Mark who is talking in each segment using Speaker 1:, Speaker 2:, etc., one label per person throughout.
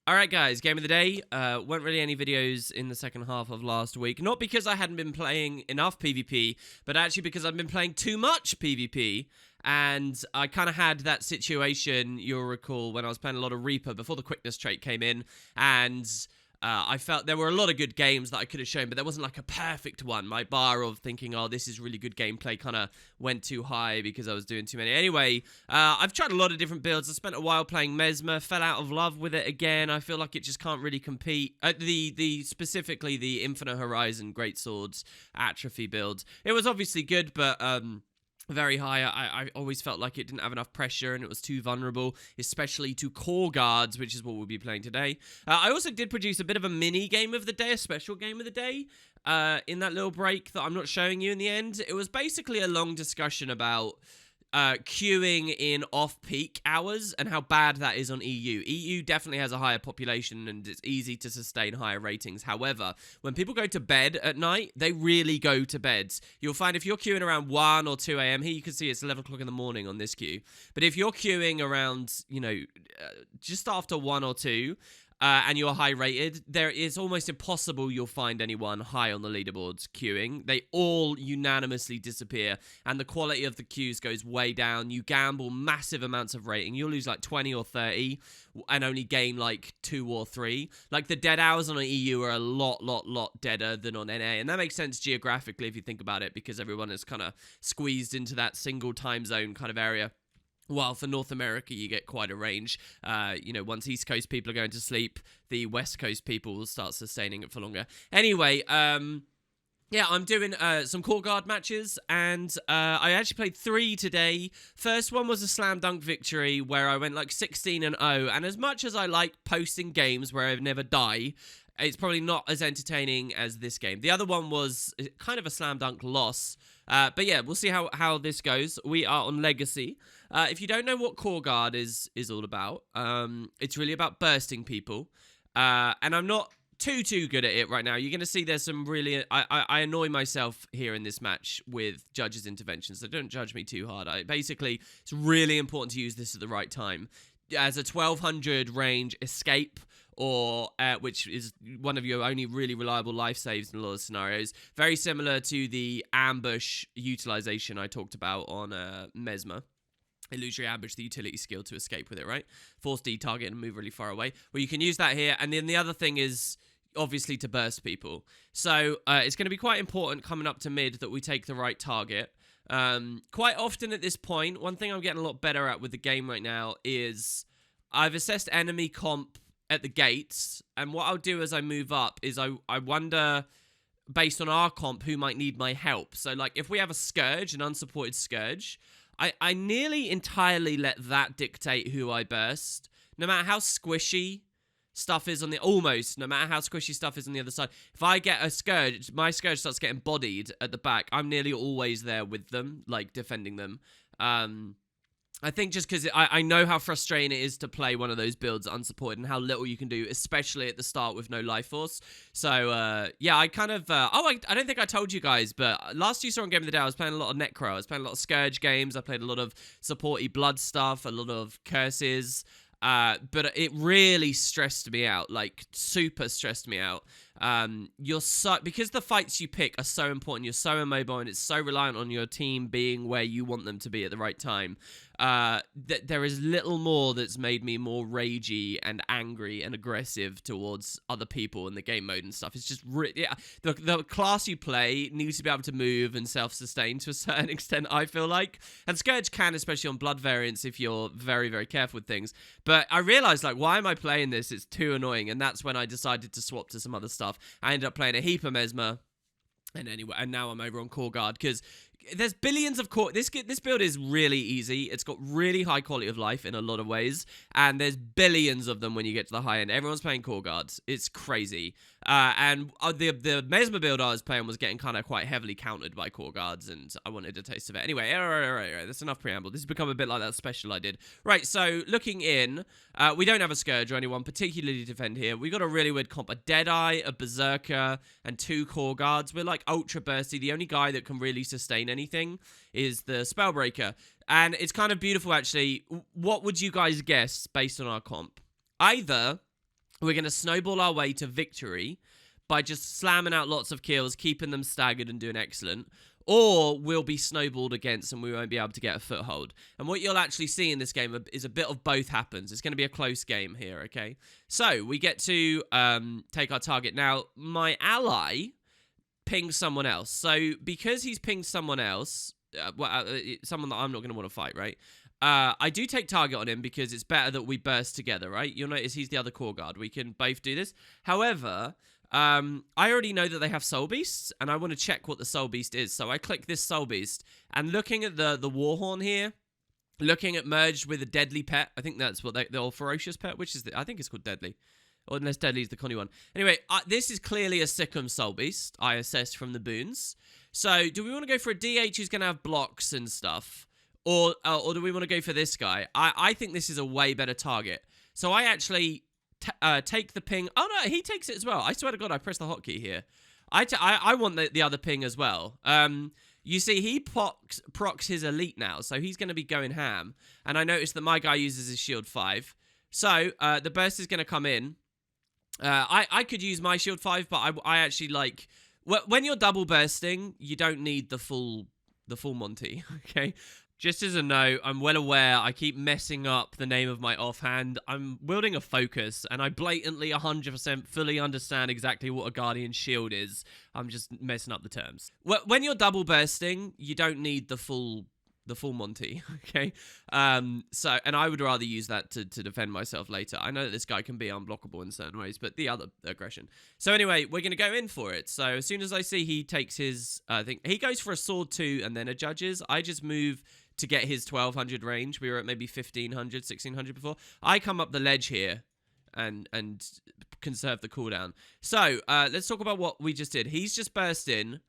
Speaker 1: Alright guys, game of the day. Weren't really any videos in the second half of last week. Not because I hadn't been playing enough PvP, but actually because I've been playing too much PvP. And I kind of had that situation, you'll recall, when I was playing a lot of Reaper before the quickness trait came in. And I felt there were a lot of good games that I could have shown, but there wasn't like a perfect one. My bar of thinking, oh, this is really good gameplay kind of went too high because I was doing too many. Anyway, I've tried a lot of different builds. I spent a while playing Mesmer, fell out of love with it again. I feel like it just can't really compete. Specifically the Infinite Horizon Greatswords Atrophy build. It was obviously good, but very high. I always felt like it didn't have enough pressure and it was too vulnerable, especially to core guards, which is what we'll be playing today. I also did produce a bit of a mini game of the day, a special game of the day, in that little break that I'm not showing you in the end. It was basically a long discussion about queuing in off-peak hours and how bad that is on EU. EU definitely has a higher population and it's easy to sustain higher ratings. However, when people go to bed at night, they really go to bed. You'll find if you're queuing around 1 or 2 a.m., here you can see it's 11 o'clock in the morning on this queue. But if you're queuing around, just after 1 or 2, and you're high rated, there is almost impossible you'll find anyone high on the leaderboards queuing. They all unanimously disappear, and the quality of the queues goes way down. You gamble massive amounts of rating. You'll lose like 20 or 30 and only gain like 2 or 3. Like the dead hours on EU are a lot deader than on NA, and that makes sense geographically if you think about it, because everyone is kind of squeezed into that single time zone kind of area. While for North America, you get quite a range. Once East Coast people are going to sleep, the West Coast people will start sustaining it for longer. Anyway, yeah, I'm doing some core guard matches, and I actually played 3 today. First one was a slam dunk victory where I went like 16-0, and as much as I like posting games where I never die, it's probably not as entertaining as this game. The other one was kind of a slam dunk loss. But yeah, we'll see how this goes. We are on Legacy. If you don't know what Core Guard is all about, it's really about bursting people. And I'm not too good at it right now. You're going to see there's some really... I annoy myself here in this match with judges' interventions, so don't judge me too hard. Basically, it's really important to use this at the right time. As a 1200 range escape, or which is one of your only really reliable life saves in a lot of scenarios. Very similar to the ambush utilization I talked about on Mesmer. Illusory ambush, the utility skill to escape with it, right? Force D target and move really far away. Well, you can use that here. And then the other thing is obviously to burst people. So it's going to be quite important coming up to mid that we take the right target. Quite often at this point, one thing I'm getting a lot better at with the game right now is I've assessed enemy comp at the gates, and what I'll do as I move up is I wonder, based on our comp, who might need my help. So like if we have a Scourge, an unsupported Scourge, I nearly entirely let that dictate who I burst. No matter how squishy stuff is on the... no matter how squishy stuff is on the other side. If I get a Scourge, my Scourge starts getting bodied at the back, I'm nearly always there with them, like defending them. I think just because I know how frustrating it is to play one of those builds unsupported and how little you can do, especially at the start with no life force. So, yeah, I kind of... I don't think I told you guys, but last you saw on Game of the Day, I was playing a lot of Necro. I was playing a lot of Scourge games. I played a lot of supporty blood stuff, a lot of curses. But it really stressed me out, like super stressed me out. Because the fights you pick are so important, you're so immobile, and it's so reliant on your team being where you want them to be at the right time. There is little more that's made me more ragey and angry and aggressive towards other people in the game mode and stuff. It's just the class you play needs to be able to move and self-sustain to a certain extent, I feel like. And Scourge can, especially on blood variants, if you're very, very careful with things. But I realized, like, why am I playing this? It's too annoying. And that's when I decided to swap to some other stuff. I ended up playing a heap of Mesmer. And now I'm over on Core Guard, because there's billions of core... This build is really easy. It's got really high quality of life in a lot of ways, and there's billions of them when you get to the high end. Everyone's playing Core Guards. It's crazy. And the Mesmer build I was playing was getting kind of quite heavily countered by Core Guards, and I wanted a taste of it. Anyway, right, that's enough preamble. This has become a bit like that special I did. Right, so looking in, we don't have a Scourge or anyone particularly to defend here. We got a really weird comp, a Deadeye, a Berserker, and 2 Core Guards. We're like ultra bursty. The only guy that can really sustain anything is the Spellbreaker. And it's kind of beautiful, actually. What would you guys guess based on our comp? Either We're going to snowball our way to victory by just slamming out lots of kills, keeping them staggered and doing excellent. Or we'll be snowballed against and we won't be able to get a foothold. And what you'll actually see in this game is a bit of both happens. It's going to be a close game here, okay? So we get to take our target. Now, my ally pings someone else. So because he's pinged someone else, someone that I'm not going to want to fight, right? I do take target on him because it's better that we burst together, right? You'll notice he's the other core guard. We can both do this. However, I already know that they have soul beasts, and I want to check what the soul beast is. So I click this soul beast, and looking at the warhorn here, looking at merged with a deadly pet. I think that's what the old ferocious pet, which is I think it's called deadly. Or unless deadly is the Connie one. Anyway, this is clearly a Sikkim soul beast. I assessed from the boons. So do we want to go for a DH who's going to have blocks and stuff? Or do we want to go for this guy? I think this is a way better target. So I actually take the ping. Oh, no, he takes it as well. I swear to God, I pressed the hotkey here. I want the other ping as well. You see, he procs his elite now, so he's going to be going ham. And I noticed that my guy uses his shield 5. So the burst is going to come in. I could use my shield 5, but I actually like... When you're double bursting, you don't need the full Monty, okay? Just as a note, I'm well aware I keep messing up the name of my offhand. I'm wielding a focus, and I blatantly 100% fully understand exactly what a Guardian Shield is. I'm just messing up the terms. When you're double bursting, you don't need the full Monty, okay? And I would rather use that to defend myself later. I know that this guy can be unblockable in certain ways, but the other aggression. So anyway, we're going to go in for it. So as soon as I see he takes his, I think he goes for a sword 2 and then a judges, I just move to get his 1200 range. We were at maybe 1500, 1600 before. I come up the ledge here and conserve the cooldown. So let's talk about what we just did. He's just burst in.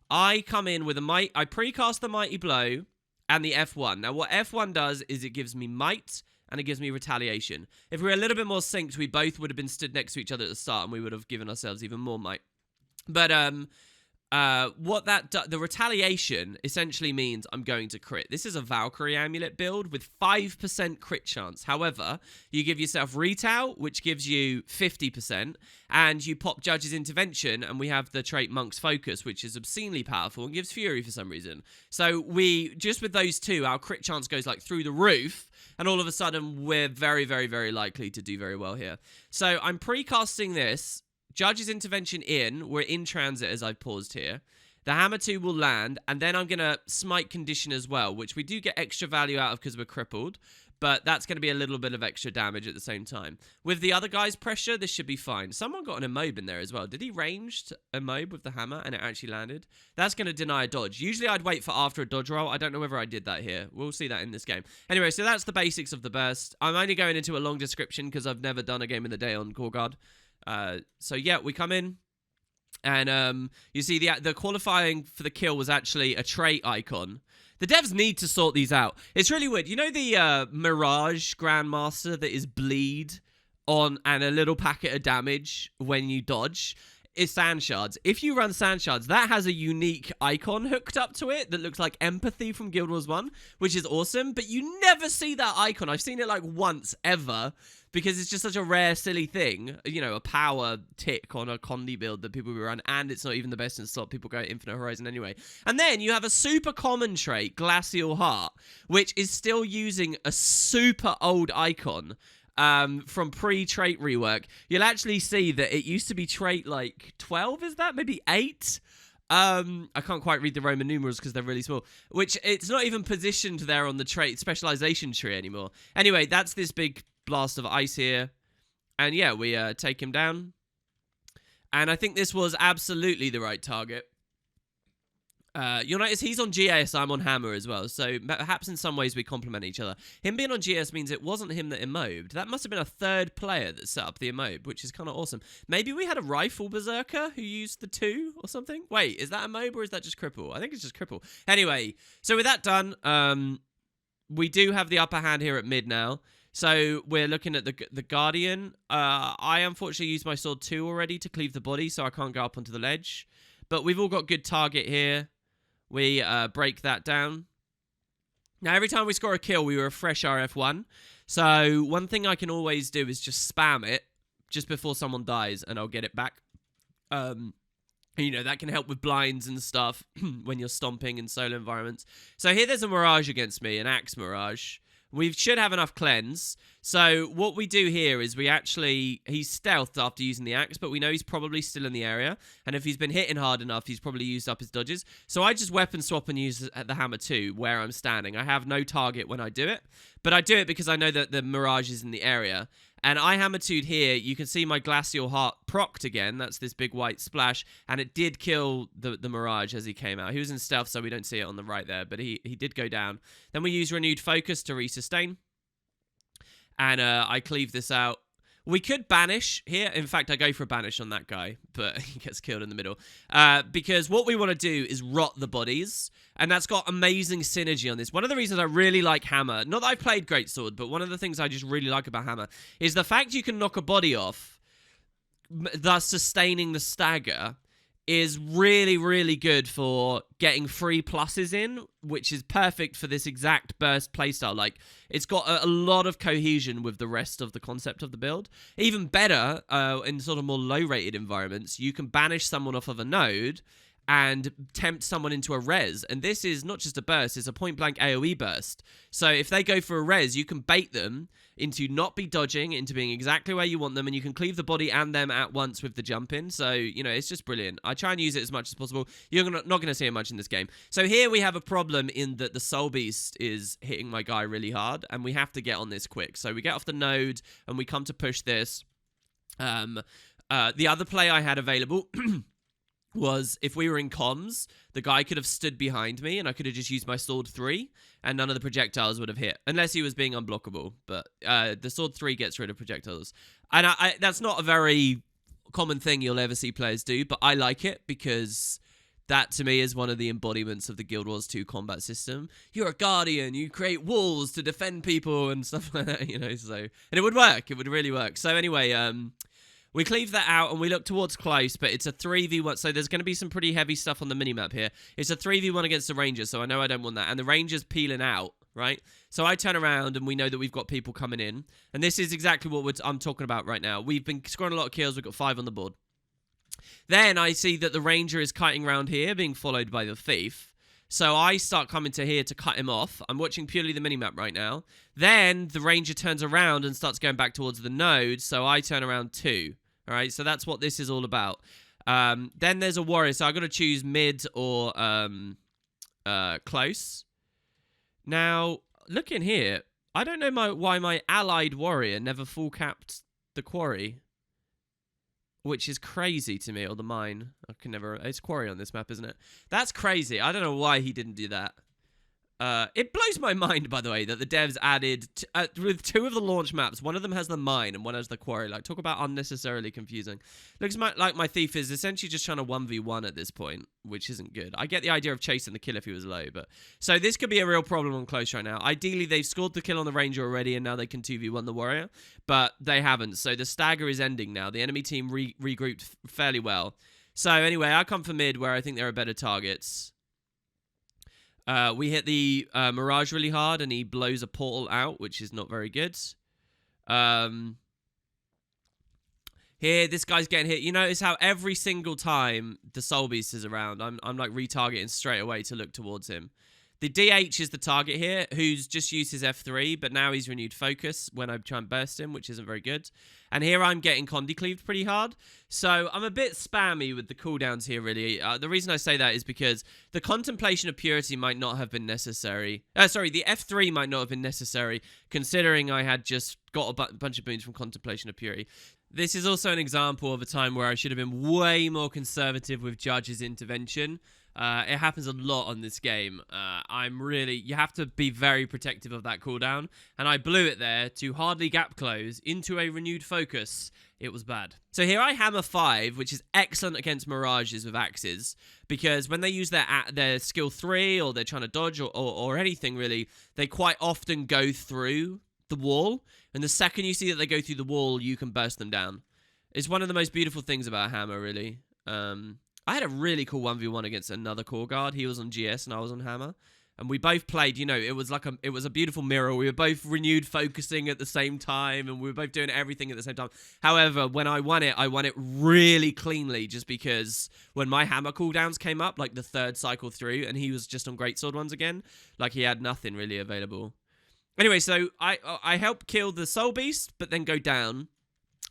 Speaker 1: I come in with I precast the Mighty Blow and the F1. Now, what F1 does is it gives me might and it gives me retaliation. If we were a little bit more synced, we both would have been stood next to each other at the start and we would have given ourselves even more might. But the retaliation essentially means I'm going to crit. This is a Valkyrie amulet build with 5% crit chance. However, you give yourself retail, which gives you 50%, and you pop Judge's Intervention, and we have the trait Monk's Focus, which is obscenely powerful and gives Fury for some reason. So just with those two, our crit chance goes like through the roof, and all of a sudden we're very, very, very likely to do very well here. So I'm precasting this. Judge's Intervention in. We're in transit as I've paused here. The Hammer 2 will land, and then I'm going to Smite Condition as well, which we do get extra value out of because we're crippled, but that's going to be a little bit of extra damage at the same time. With the other guy's pressure, this should be fine. Someone got an Immobe in there as well. Did he ranged Immobe with the hammer, and it actually landed? That's going to deny a dodge. Usually I'd wait for after a dodge roll. I don't know whether I did that here. We'll see that in this game. Anyway, so that's the basics of the burst. I'm only going into a long description because I've never done a game in the day on Core Guard. So yeah, we come in, and you see the qualifying for the kill was actually a trait icon. The devs need to sort these out. It's really weird. You know the Mirage Grandmaster that is bleed on and a little packet of damage when you dodge? Is sand shards. If you run sand shards, that has a unique icon hooked up to it that looks like Empathy from Guild Wars 1, which is awesome, but you never see that icon. I've seen it like once ever because it's just such a rare, silly thing. You know, a power tick on a Condi build that people will run, and it's not even the best in slot. People go Infinite Horizon anyway. And then you have a super common trait, Glacial Heart, which is still using a super old icon from pre-trait rework. You'll actually see that it used to be trait like 12, is that? Maybe 8? I can't quite read the Roman numerals because they're really small, which it's not even positioned there on the trait specialization tree anymore. Anyway, that's this big blast of ice here. And yeah, we take him down. And I think this was absolutely the right target. You'll notice he's on GS, I'm on Hammer as well, so perhaps in some ways we complement each other. Him being on GS means it wasn't him that immobed. That must have been a third player that set up the immobe, which is kind of awesome. Maybe we had a rifle berserker who used the 2 or something? Wait, is that immobe or is that just cripple? I think it's just cripple. Anyway, so with that done, we do have the upper hand here at mid now. So we're looking at the Guardian. I unfortunately used my sword 2 already to cleave the body, so I can't go up onto the ledge. But we've all got good target here. We break that down. Now, every time we score a kill, we refresh our F1. So one thing I can always do is just spam it, just before someone dies, and I'll get it back. You know, that can help with blinds and stuff when you're stomping in solo environments. So here there's a Mirage against me, an Axe Mirage. We should have enough cleanse. So what we do here is we actually... He's stealthed after using the axe, but we know he's probably still in the area. And if he's been hitting hard enough, he's probably used up his dodges. So I just weapon swap and use the hammer too, where I'm standing. I have no target when I do it. But I do it because I know that the Mirage is in the area. And I hammer 2'd here. You can see my Glacial Heart procced again. That's this big white splash. And it did kill the Mirage as he came out. He was in stealth, so we don't see it on the right there. But he did go down. Then we use Renewed Focus to resustain. And I cleave this out. We could banish here. In fact, I go for a banish on that guy, but he gets killed in the middle. Because what we want to do is rot the bodies, and that's got amazing synergy on this. One of the reasons I really like Hammer, not that I've played Greatsword, but one of the things I just really like about Hammer is the fact you can knock a body off, thus sustaining the stagger, is really, really good for getting free pluses in, which is perfect for this exact burst playstyle. Like, it's got a lot of cohesion with the rest of the concept of the build. Even better, in sort of more low-rated environments, you can banish someone off of a node and tempt someone into a res. And this is not just a burst, it's a point-blank AoE burst. So if they go for a res, you can bait them into not be dodging, into being exactly where you want them, and you can cleave the body and them at once with the jump in. So, you know, it's just brilliant. I try and use it as much as possible. You're not going to see it much in this game. So here we have a problem in that the Soul Beast is hitting my guy really hard, and we have to get on this quick. So we get off the node, and we come to push this. The other play I had available... was if we were in comms, the guy could have stood behind me and I could have just used my Sword 3 and none of the projectiles would have hit. Unless he was being unblockable. But the Sword 3 gets rid of projectiles. And that's not a very common thing you'll ever see players do, but I like it because that to me is one of the embodiments of the Guild Wars 2 combat system. You're a guardian, you create walls to defend people and stuff like that, you know, so... And it would work, it would really work. So anyway, we cleave that out and we look towards close, but it's a 3v1. So there's going to be some pretty heavy stuff on the minimap here. It's a 3v1 against the Rangers, so I know I don't want that. And the Rangers peeling out, right? So I turn around and we know that we've got people coming in. And this is exactly what I'm talking about right now. We've been scoring a lot of kills. We've got 5 on the board. Then I see that the Ranger is kiting around here, being followed by the Thief. So I start coming to here to cut him off. I'm watching purely the minimap right now. Then the Ranger turns around and starts going back towards the node, so I turn around too. All right, so that's what this is all about. Then there's a warrior, so I've got to choose mid or close. Now, look in here. I don't know why my allied warrior never full-capped the quarry, which is crazy to me, or the mine. I can never... It's quarry on this map, isn't it? That's crazy. I don't know why he didn't do that. It blows my mind, by the way, that the devs added, with 2 of the launch maps, one of them has the mine and one has the quarry. Like, talk about unnecessarily confusing. Looks like my Thief is essentially just trying to 1v1 at this point, which isn't good. I get the idea of chasing the kill if he was low, but... So this could be a real problem on close right now. Ideally, they've scored the kill on the Ranger already, and now they can 2v1 the Warrior, but they haven't. So the stagger is ending now. The enemy team regrouped fairly well. So anyway, I come for mid, where I think there are better targets. We hit the Mirage really hard, and he blows a portal out, which is not very good. Here, this guy's getting hit. You notice how every single time the Soul Beast is around, I'm like retargeting straight away to look towards him. The DH is the target here, who's just used his F3, but now he's renewed focus when I try and burst him, which isn't very good. And here I'm getting Condi cleaved pretty hard. So I'm a bit spammy with the cooldowns here, really. The reason I say that is because the Contemplation of Purity might not have been necessary. Sorry, the F3 might not have been necessary, considering I had just got a bunch of boons from Contemplation of Purity. This is also an example of a time where I should have been way more conservative with Judge's intervention. It happens a lot on this game. You have to be very protective of that cooldown, and I blew it there to hardly gap close into a renewed focus. It was bad. So here I hammer 5, which is excellent against Mirages with axes, because when they use their skill 3, or they're trying to dodge, or anything really, they quite often go through the wall, and the second you see that they go through the wall, you can burst them down. It's one of the most beautiful things about Hammer, really. I had a really cool 1v1 against another core guard. He was on GS and I was on Hammer. And we both played, you know, it was a beautiful mirror. We were both renewed focusing at the same time, and we were both doing everything at the same time. However, when I won it really cleanly, just because when my hammer cooldowns came up, like the third cycle through, and he was just on greatsword ones again, like he had nothing really available. Anyway, so I help kill the soul beast, but then go down.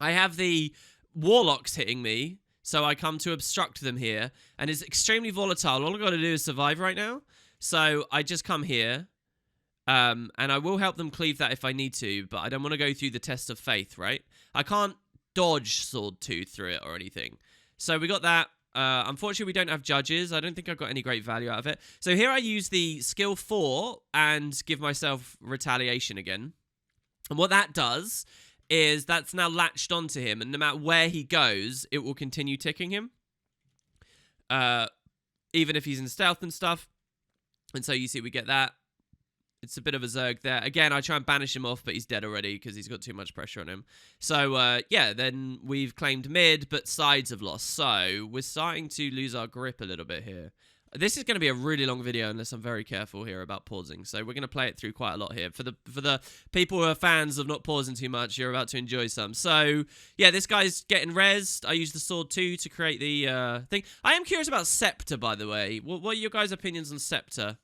Speaker 1: I have the warlocks hitting me, so I come to obstruct them here, and it's extremely volatile. All I've got to do is survive right now. So I just come here, and I will help them cleave that if I need to, but I don't want to go through the test of faith, right? I can't dodge sword tooth through it or anything. So we got that. Unfortunately, we don't have judges. I don't think I've got any great value out of it. So here I use the skill 4 and give myself retaliation again. And what that does is that's now latched onto him, and no matter where he goes, it will continue ticking him. Even if he's in stealth and stuff. And so you see we get that. It's a bit of a zerg there. Again, I try and banish him off, but he's dead already because he's got too much pressure on him. So, yeah, then we've claimed mid, but sides have lost. So we're starting to lose our grip a little bit here. This is going to be a really long video unless I'm very careful here about pausing. So we're going to play it through quite a lot here. For the people who are fans of not pausing too much, you're about to enjoy some. So, yeah, this guy's getting rezzed. I use the sword too to create the thing. I am curious about Scepter, by the way. What are your guys' opinions on Scepter?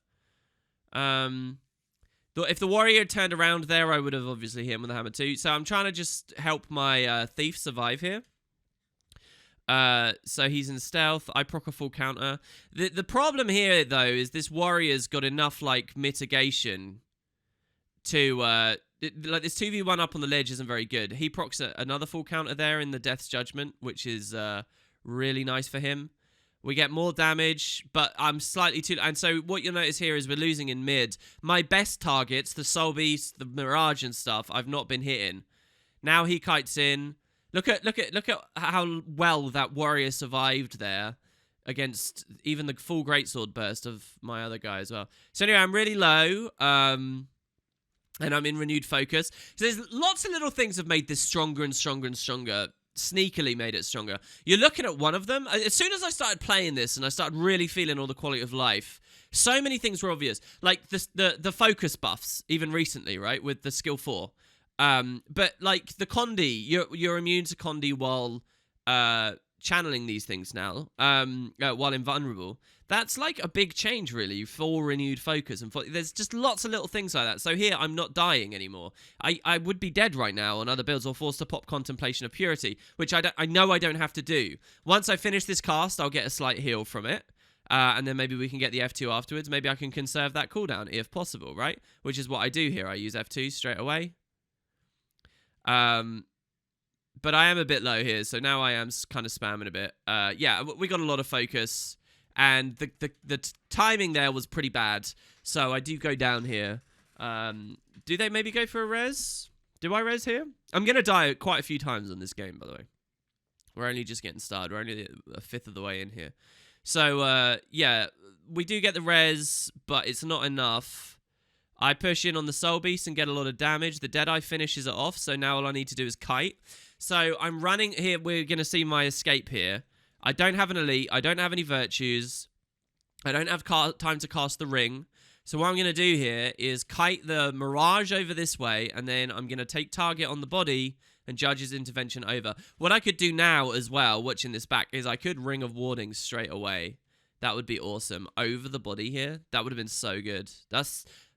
Speaker 1: If the warrior turned around there, I would have obviously hit him with the hammer too. So I'm trying to just help my thief survive here. So he's in stealth. I proc a full counter. The problem here, though, is this warrior's got enough, like, mitigation to, like, this 2v1 up on the ledge isn't very good. He procs another full counter there in the Death's Judgment, which is really nice for him. We get more damage, but I'm slightly too... And so what you'll notice here is we're losing in mid. My best targets, the Soul Beast, the Mirage and stuff, I've not been hitting. Now he kites in. Look at how well that warrior survived there against even the full greatsword burst of my other guy as well. So anyway, I'm really low, and I'm in renewed focus. So there's lots of little things have made this stronger and stronger and stronger. Sneakily made it stronger. You're looking at one of them. As soon as I started playing this and I started really feeling all the quality of life, so many things were obvious. Like the focus buffs, even recently, right, with the skill 4. But like the Condi, you're immune to Condi while channeling these things now, while invulnerable. That's like a big change, really, for renewed focus. And there's just lots of little things like that. So here, I'm not dying anymore. I would be dead right now on other builds or forced to pop Contemplation of Purity, which I know I don't have to do. Once I finish this cast, I'll get a slight heal from it. And then maybe we can get the F2 afterwards. Maybe I can conserve that cooldown, if possible, right? Which is what I do here. I use F2 straight away. But I am a bit low here, so now I am kind of spamming a bit. Yeah, we got a lot of focus, and the timing there was pretty bad, so I do go down here. Do they maybe go for a res? Do I res here? I'm going to die quite a few times on this game, by the way. We're only just getting started. We're only a fifth of the way in here. So, yeah, we do get the res, but it's not enough. I push in on the Soul Beast and get a lot of damage. The Deadeye finishes it off, so now all I need to do is kite. So I'm running here. We're going to see my escape here. I don't have an elite. I don't have any virtues. I don't have time to cast the ring. So what I'm going to do here is kite the Mirage over this way, and then I'm going to take target on the body and Judge's intervention over. What I could do now as well, watching this back, is I could Ring of Warding straight away. That would be awesome. Over the body here. That would have been so good.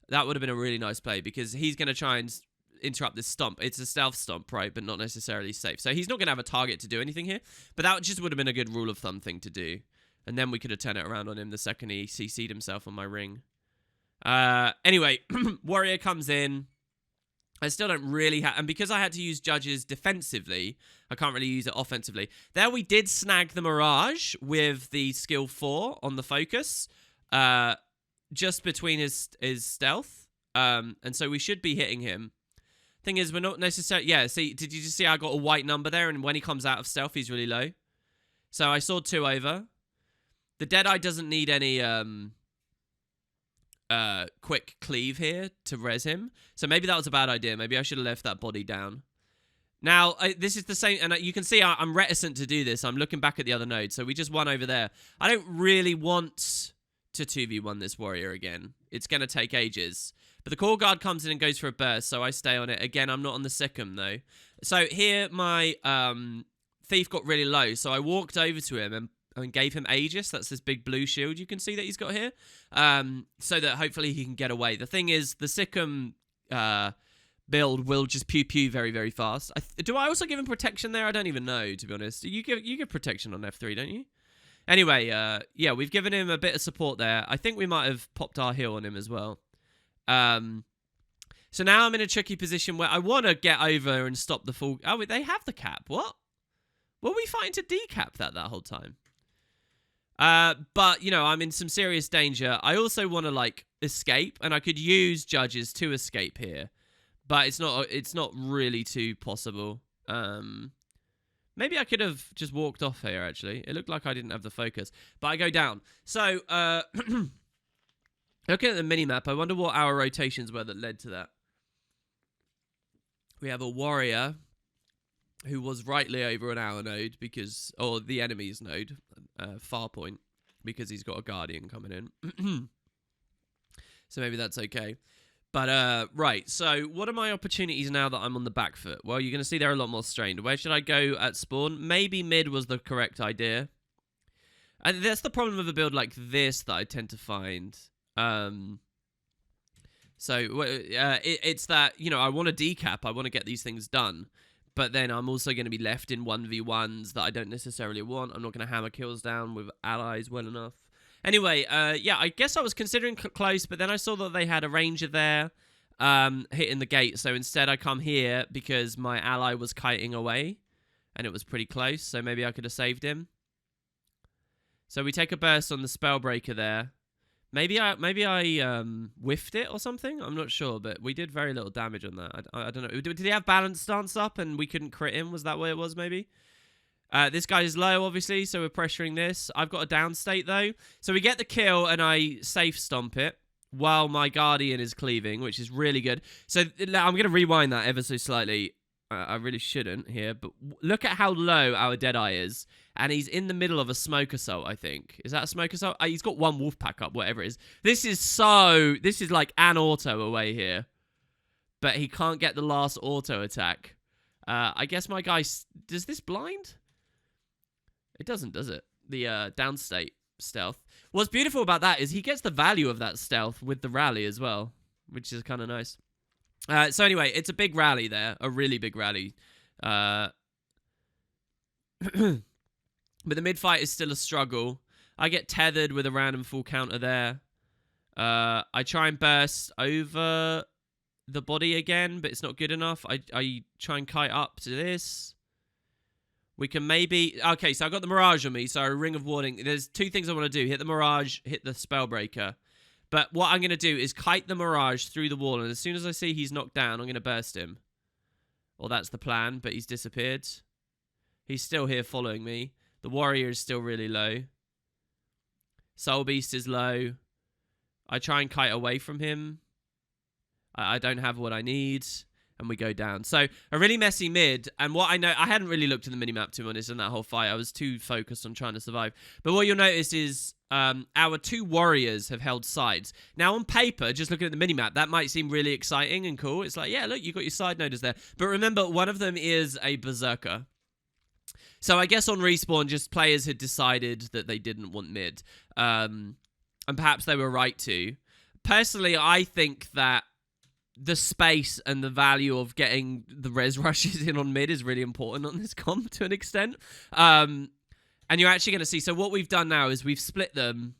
Speaker 1: That would have been a really nice play, because he's going to try and interrupt this stomp. It's a stealth stomp, right, but not necessarily safe. So he's not going to have a target to do anything here, but that just would have been a good rule of thumb thing to do. And then we could have turned it around on him the second he CC'd himself on my ring. Anyway, Warrior comes in. I still don't really have... And because I had to use Judges defensively, I can't really use it offensively. There we did snag the Mirage with the skill 4 on the focus. Just between his stealth. And so we should be hitting him. Thing is, we're not necessarily... Yeah, see, did you just see I got a white number there? And when he comes out of stealth, he's really low. So I saw 2 over. The Deadeye doesn't need any quick cleave here to res him. So maybe that was a bad idea. Maybe I should have left that body down. Now, this is the same... And you can see I'm reticent to do this. I'm looking back at the other node. So we just won over there. I don't really want to 2v1 this warrior again. it's going to take ages. But the core guard comes in and goes for a burst, so I stay on it. Again, I'm not on the Sikkim, though. So here, my thief got really low, so I walked over to him and gave him Aegis. That's this big blue shield you can see that he's got here, so that hopefully he can get away. The thing is, the Sikkim build will just pew very, very fast. Do I also give him protection there? I don't even know, to be honest. You give protection on F3, don't you? Anyway, yeah, we've given him a bit of support there. I think we might have popped our heal on him as well. So now I'm in a tricky position where I want to get over and stop the full... Oh, they have the cap. What? Were we fighting to decap that whole time? But, you know, I'm in some serious danger. I also want to, like, escape, and I could use judges to escape here. But it's not really too possible. Maybe I could have just walked off here, actually. It looked like I didn't have the focus. But I go down. So, looking at the minimap, I wonder what our rotations were that led to that. We have a warrior who was rightly over an our node because... Or the enemy's node, far point, because he's got a guardian coming in. So maybe that's okay. But, right, so what are my opportunities now that I'm on the back foot? Well, you're going to see they're a lot more strained. Where should I go at spawn? Maybe mid was the correct idea. And that's the problem with a build like this that I tend to find. It's that, you know, I want to decap. I want to get these things done. But then I'm also going to be left in 1v1s that I don't necessarily want. I'm not going to hammer kills down with allies well enough. Anyway, yeah, I guess I was considering close, but then I saw that they had a ranger there hitting the gate. So instead I come here because my ally was kiting away and it was pretty close. So maybe I could have saved him. So we take a burst on the Spellbreaker there. Maybe I whiffed it or something. I'm not sure, but we did very little damage on that. I don't know. Did he have balance stance up and we couldn't crit him? Was that what it was, maybe? This guy is low, obviously, so we're pressuring this. I've got a down state, though. So we get the kill, and I safe stomp it while my Guardian is cleaving, which is really good. So I'm going to rewind that ever so slightly. I really shouldn't here, but look at how low our Deadeye is. And he's in the middle of a Smoke Assault, I think. Is that a Smoke Assault? He's got one Wolf Pack up, whatever it is. This is like an auto away here. But he can't get the last auto attack. I guess my guy... Does this blind? It doesn't, does it? The downstate stealth. What's beautiful about that is he gets the value of that stealth with the rally as well, which is kind of nice. So anyway, it's a big rally there, a really big rally. But the mid-fight is still a struggle. I get tethered with a random full counter there. I try and burst over the body again, but it's not good enough. I try and kite up to this. We can maybe... Okay, so I've got the Mirage on me, so a Ring of Warding. There's two things I want to do. Hit the Mirage, hit the Spellbreaker. But what I'm going to do is kite the Mirage through the wall, and as soon as I see he's knocked down, I'm going to burst him. Well, that's the plan, but he's disappeared. He's still here following me. The Warrior is still really low. Soul Beast is low. I try and kite away from him. I don't have what I need. And we go down. So, a really messy mid. And what I know... I hadn't really looked at the minimap, to be honest, in that whole fight. I was too focused on trying to survive. But what you'll notice is our two warriors have held sides. Now, on paper, just looking at the minimap, that might seem really exciting and cool. It's like, yeah, look, you've got your side noders there. But remember, one of them is a berserker. So, I guess on respawn, just players had decided that they didn't want mid. And perhaps they were right to. Personally, I think that the space and the value of getting the res rushes in on mid is really important on this comp to an extent. And you're actually going to see... So what we've done now is we've split them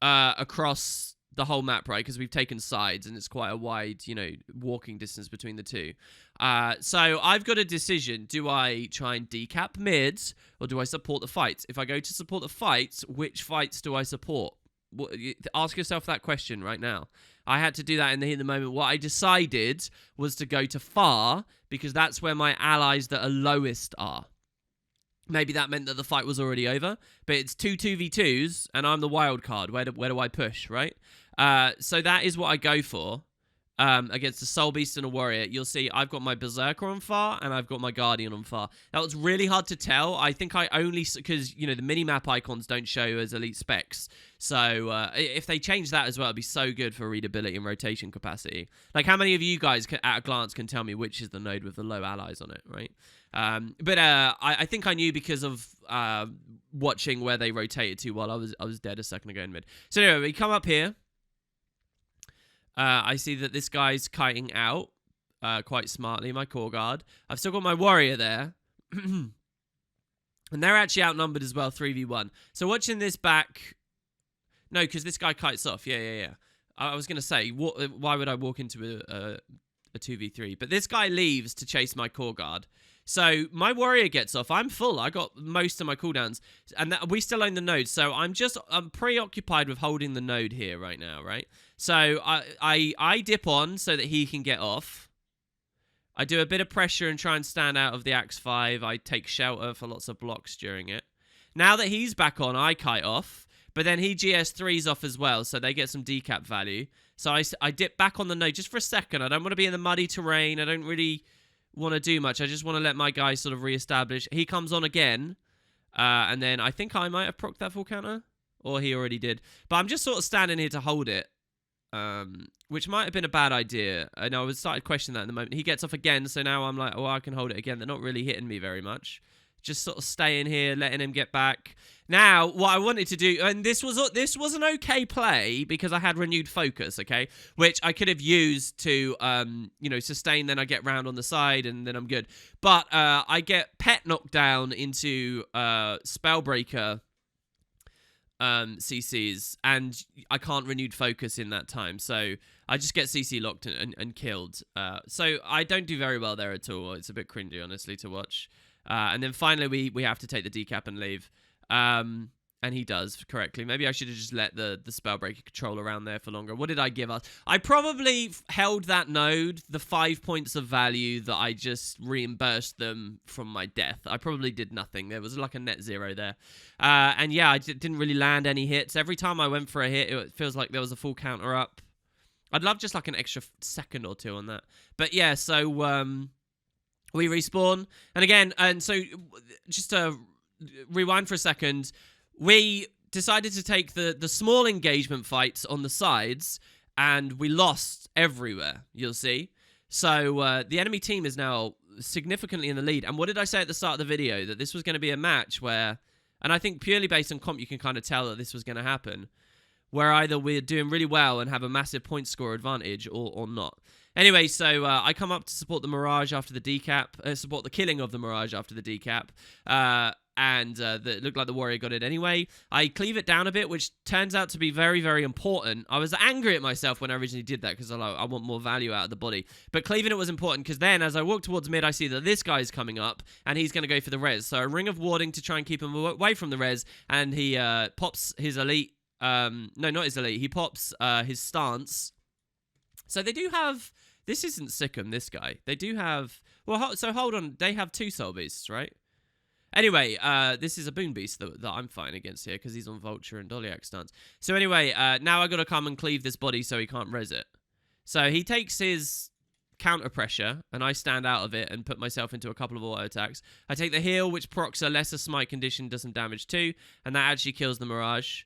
Speaker 1: across the whole map, right? Because we've taken sides and it's quite a wide, you know, walking distance between the two. So I've got a decision. Do I try and decap mids or do I support the fights? If I go to support the fights, which fights do I support? Ask yourself that question right now. I had to do that in the moment. What I decided was to go to far because that's where my allies that are lowest are. Maybe that meant that the fight was already over, but it's 2v2s and I'm the wild card. Where do I push, right? So that is what I go for. against a Soul Beast and a Warrior, you'll see I've got my Berserker on far and I've got my Guardian on far. That was really hard to tell. I think I only... Because, you know, the mini-map icons don't show as elite specs. So, if they change that as well, it'd be so good for readability and rotation capacity. Like, how many of you guys, at a glance, can tell me which is the node with the low allies on it, right? But I think I knew because of watching where they rotated to while I was dead a second ago in mid. So, anyway, we come up here. I see that this guy's kiting out quite smartly, my core guard. I've still got my warrior there. And they're actually outnumbered as well, 3v1. So watching this back... No, because this guy kites off. Yeah. I was going to say, why would I walk into a 2v3? But this guy leaves to chase my core guard. So my warrior gets off. I'm full. I got most of my cooldowns. And we still own the node. So I'm preoccupied with holding the node here right now, right? So I dip on so that he can get off. I do a bit of pressure and try and stand out of the Axe 5. I take shelter for lots of blocks during it. Now that he's back on, I kite off. But then he GS3s off as well, so they get some decap value. So I dip back on the node just for a second. I don't want to be in the muddy terrain. I don't really want to do much. I just want to let my guy sort of reestablish. He comes on again. And then I think I might have procced that full counter. Or he already did. But I'm just sort of standing here to hold it. Which might have been a bad idea. And I started questioning that in the moment. He gets off again, so now I'm like, oh, I can hold it again. They're not really hitting me very much. Just sort of staying here, letting him get back. Now, what I wanted to do, and this was an okay play because I had renewed focus, okay, which I could have used to, you know, sustain. Then I get round on the side, and then I'm good. But I get pet knocked down into Spellbreaker CCs, and I can't renewed focus in that time, so I just get CC locked and killed. So I don't do very well there at all. It's a bit cringy, honestly, to watch. And then finally we have to take the decap and leave. And he does correctly. Maybe I should have just let the Spellbreaker control around there for longer. What did I give us? I probably held that node, the 5 points of value that I just reimbursed them from my death. I probably did nothing. There was like a net zero there. And yeah, I didn't really land any hits. Every time I went for a hit, it feels like there was a full counter up. I'd love just like an extra second or two on that. But yeah, so we respawn. And again, and so just to rewind for a second, we decided to take the small engagement fights on the sides, and we lost everywhere, you'll see. So the enemy team is now significantly in the lead. And what did I say at the start of the video? That this was going to be a match where, and I think purely based on comp, you can kind of tell that this was going to happen, where either we're doing really well and have a massive point score advantage or not. Anyway, so I come up to support the Mirage after the decap, support the killing of the Mirage after the decap, and it looked like the Warrior got it anyway. I cleave it down a bit, which turns out to be very, very important. I was angry at myself when I originally did that, because I want more value out of the body. But cleaving it was important, because then, as I walk towards mid, I see that this guy's coming up, and he's going to go for the res. So a ring of warding to try and keep him away from the res, and he pops his elite... no, not his elite. He pops his stance. So they do have... This isn't Sikkim, this guy. They do have... Well, so hold on. They have 2 Soul Beasts, right? Anyway, this is a Boon Beast that I'm fighting against here, because he's on Vulture and Dolyak stance. So anyway, now I got to come and cleave this body so he can't res it. So he takes his counter pressure, and I stand out of it and put myself into a couple of auto attacks. I take the heal, which procs a lesser smite condition, does some damage too, and that actually kills the Mirage.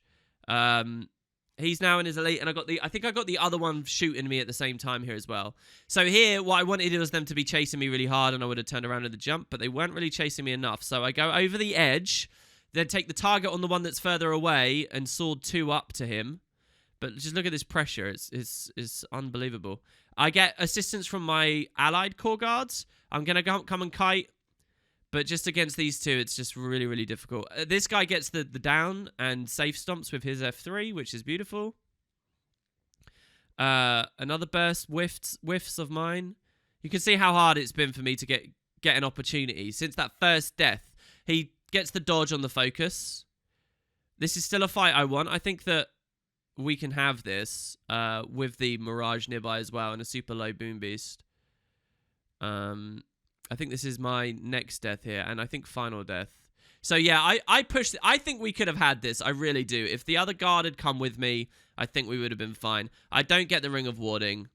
Speaker 1: He's now in his elite, and I think I got the other one shooting me at the same time here as well. So here, what I wanted was them to be chasing me really hard, and I would have turned around in the jump, but they weren't really chasing me enough. So I go over the edge, then take the target on the one that's further away, and sword 2 up to him. But just look at this pressure. It's unbelievable. I get assistance from my allied core guards. I'm going to come and kite. But just against these two, it's just really, really difficult. This guy gets the down and safe stomps with his F3, which is beautiful. Another burst whiffs of mine. You can see how hard it's been for me to get an opportunity. Since that first death, he gets the dodge on the focus. This is still a fight I want. I think that we can have this with the Mirage nearby as well and a super low Boom Beast. I think this is my next death here, and I think final death. So yeah, I pushed it. I think we could have had this. I really do. If the other guard had come with me, I think we would have been fine. I don't get the Ring of Warding.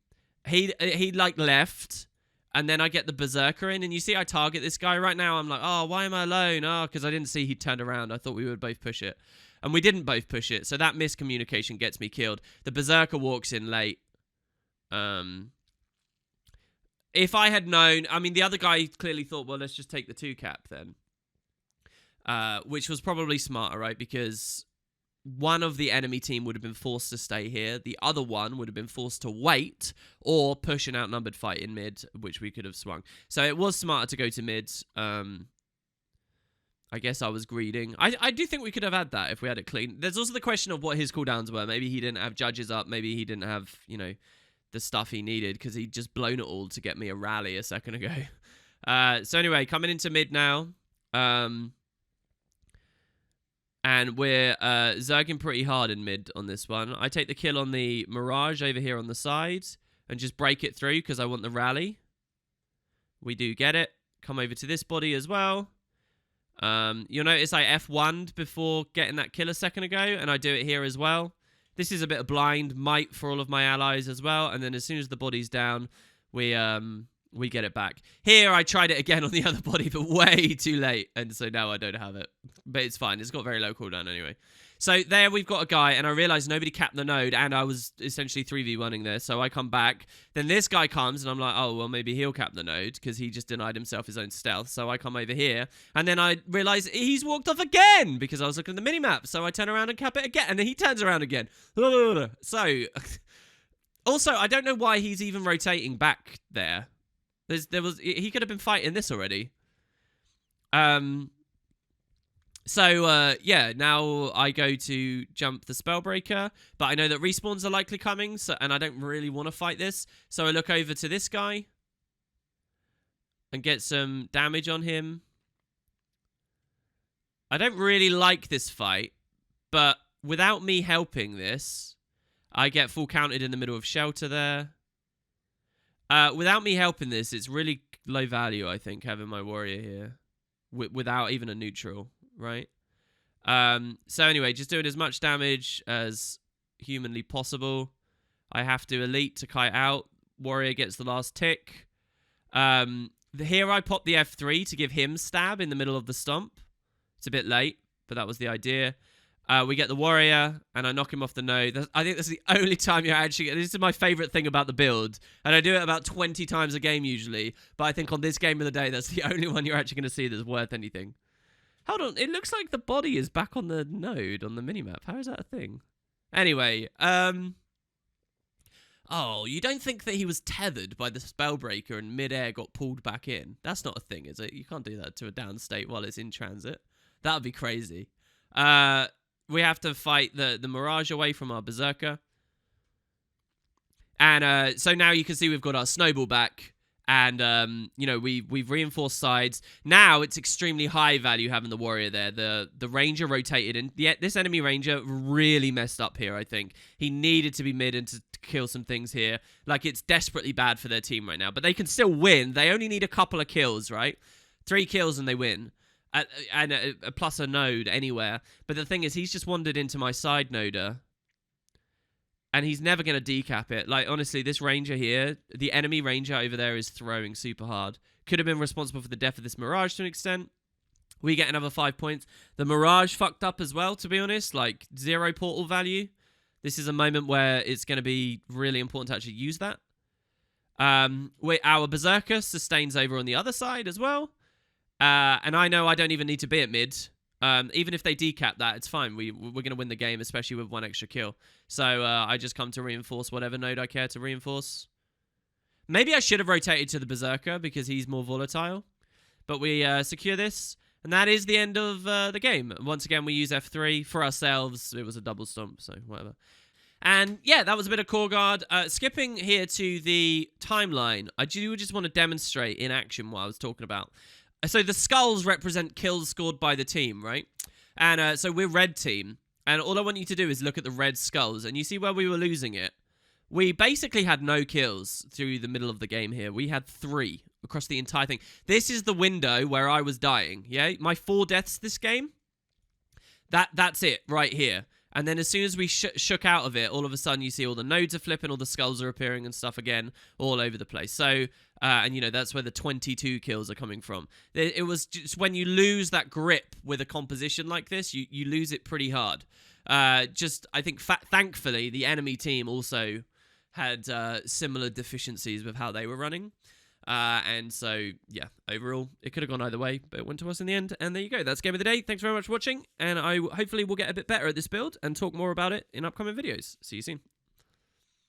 Speaker 1: he like left, and then I get the Berserker in, and you see I target this guy right now. I'm like, oh, why am I alone? Oh, because I didn't see he turned around. I thought we would both push it. And we didn't both push it, so that miscommunication gets me killed. The Berserker walks in late. If I had known... I mean, the other guy clearly thought, well, let's just take the 2-cap then. Which was probably smarter, right? Because one of the enemy team would have been forced to stay here. The other one would have been forced to wait or push an outnumbered fight in mid, which we could have swung. So it was smarter to go to mid. I guess I was greeding. I do think we could have had that if we had it clean. There's also the question of what his cooldowns were. Maybe he didn't have judges up. Maybe he didn't have, you know, the stuff he needed because he'd just blown it all to get me a rally a second ago. So anyway, coming into mid now. And we're zerging pretty hard in mid on this one. I take the kill on the Mirage over here on the side and just break it through because I want the rally. We do get it. Come over to this body as well. You'll notice I F1'd before getting that kill a second ago, and I do it here as well. This is a bit of blind might for all of my allies as well, and then as soon as the body's down, we get it back. Here, I tried it again on the other body, but way too late, and so now I don't have it. But it's fine. It's got very low cooldown anyway. So there we've got a guy, and I realized nobody capped the node, and I was essentially 3v1ing there, so I come back. Then this guy comes, and I'm like, oh, well, maybe he'll cap the node, because he just denied himself his own stealth, so I come over here, and then I realize he's walked off again, because I was looking at the minimap, so I turn around and cap it again, and then he turns around again. So, also, I don't know why he's even rotating back there. He could have been fighting this already. So, yeah, now I go to jump the Spellbreaker, but I know that respawns are likely coming, and I don't really want to fight this. So I look over to this guy and get some damage on him. I don't really like this fight, but without me helping this, I get full counted in the middle of shelter there. Without me helping this, it's really low value, I think, having my warrior here without even a neutral. Right? So anyway, just doing as much damage as humanly possible. I have to elite to kite out. Warrior gets the last tick. Here I pop the F3 to give him stab in the middle of the stomp. It's a bit late, but that was the idea. We get the warrior, and I knock him off the node. I think that's the only time you're actually... This is my favorite thing about the build, and I do it about 20 times a game usually, but I think on this game of the day, that's the only one you're actually going to see that's worth anything. Hold on, it looks like the body is back on the node on the minimap. How is that a thing? Anyway, oh, you don't think that he was tethered by the Spellbreaker and mid-air got pulled back in? That's not a thing, is it? You can't do that to a down state while it's in transit. That would be crazy. We have to fight the Mirage away from our Berserker. And so now you can see we've got our Snowball back. And, you know, we've reinforced sides. Now it's extremely high value having the warrior there. The ranger rotated, and yet this enemy ranger really messed up here, I think. He needed to be mid and to kill some things here. Like, it's desperately bad for their team right now. But they can still win. They only need a couple of kills, right? 3 kills and they win. And plus a node anywhere. But the thing is, he's just wandered into my side noder. And he's never going to decap it. Like, honestly, this ranger here, the enemy ranger over there is throwing super hard. Could have been responsible for the death of this Mirage to an extent. We get another 5 points. The Mirage fucked up as well, to be honest. Like, 0 portal value. This is a moment where it's going to be really important to actually use that. Our Berserker sustains over on the other side as well. And I know I don't even need to be at mid. Even if they decap that, it's fine. We're going to win the game, especially with 1 extra kill. So I just come to reinforce whatever node I care to reinforce. Maybe I should have rotated to the Berserker because he's more volatile. But we secure this. And that is the end of the game. Once again, we use F3 for ourselves. It was a double stomp, so whatever. And yeah, that was a bit of Core Guard. Skipping here to the timeline, I do just want to demonstrate in action what I was talking about. So the skulls represent kills scored by the team, right? And so we're red team. And all I want you to do is look at the red skulls. And you see where we were losing it? We basically had no kills through the middle of the game here. We had 3 across the entire thing. This is the window where I was dying, yeah? My 4 deaths this game, that's it right here. And then as soon as we shook out of it, all of a sudden you see all the nodes are flipping, all the skulls are appearing and stuff again all over the place. So, and that's where the 22 kills are coming from. It was just when you lose that grip with a composition like this, you lose it pretty hard. I think thankfully the enemy team also had similar deficiencies with how they were running. And so, yeah, overall, it could have gone either way, but it went to us in the end. And there you go. That's Game of the Day. Thanks very much for watching. And I hopefully will get a bit better at this build and talk more about it in upcoming videos. See you soon.